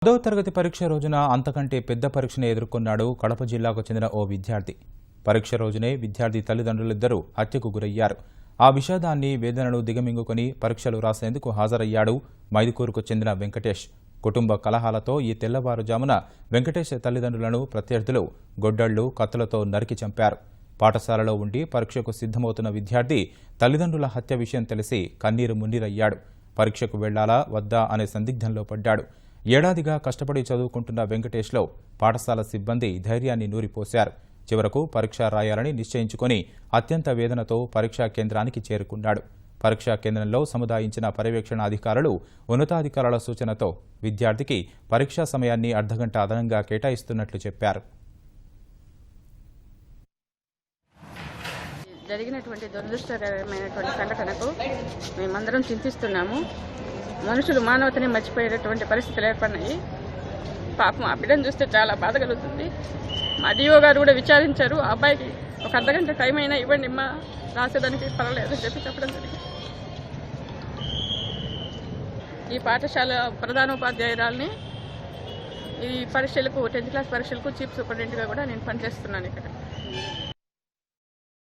10వ తరగతి పరీక్ష రోజున అంతకంటే పెద్ద పరీక్షను ఎదుర్కొన్నాడు కడప జిల్లాకు చెందిన ఓ విద్యార్థి. పరీక్ష రోజునే విద్యార్థి తల్లిదండ్రులిద్దరూ హత్యకు గురయ్యారు. ఆ విషాదాన్ని వేదనను దిగమింగుకొని పరీక్షలు రాసేందుకు హాజరయ్యాడు మైదుకూరుకు చెందిన వెంకటేష్. కుటుంబ కలహాలతో ఈ తెల్లవారుజామున వెంకటేష్ తల్లిదండ్రులను ప్రత్యర్థులు గొడ్డళ్లు, కత్తులతో నరికి చంపారు. పాఠశాలలో ఉండి పరీక్షకు సిద్ధమవుతున్న విద్యార్థి తల్లిదండ్రుల హత్య విషయం తెలిసి కన్నీరు మున్నీరయ్యాడు. పరీక్షకు వెళ్లాలా వద్దా అనే సందిగ్ధంలో పడ్డాడు. ఏడాదిగా కష్టపడి చదువుకుంటున్న వెంకటేష్లో పాఠశాల సిబ్బంది ధైర్యాన్ని నూరిపోశారు. చివరకు పరీక్ష రాయాలని నిశ్చయించుకొని అత్యంత వేదనతో పరీక్షా కేంద్రానికి చేరుకున్నాడు. పరీక్షా కేంద్రంలో సముదాయించిన పర్యవేక్షణ అధికారులు, ఉన్నతాధికారుల సూచనతో విద్యార్థికి పరీక్షా సమయాన్ని అర్ధగంట అదనంగా కేటాయిస్తున్నట్లు చెప్పారు. జరిగినటువంటి దురదృష్టకరమైనటువంటి సంఘటనకు మేమందరం చింతిస్తున్నాము. మనుషులు మానవతని మర్చిపోయేటటువంటి పరిస్థితులు ఏర్పడినాయి. పాపం ఆ బిడ్డను చూస్తే చాలా బాధ కలుగుతుంది. మా డిఓ గారు కూడా విచారించారు. ఆ అబ్బాయికి ఒక అర్ధగంట టైం అయినా ఇవ్వండి అమ్మా, రాసేదానికి పర్వాలేదు అని చెప్పడం జరిగింది. ఈ పాఠశాల ప్రధానోపాధ్యాయురాలని ఈ పరీక్షలకు 10th క్లాస్ పరీక్షలకు చీఫ్ సూపరింటెండెంట్గా కూడా నేను పనిచేస్తున్నాను ఇక్కడ.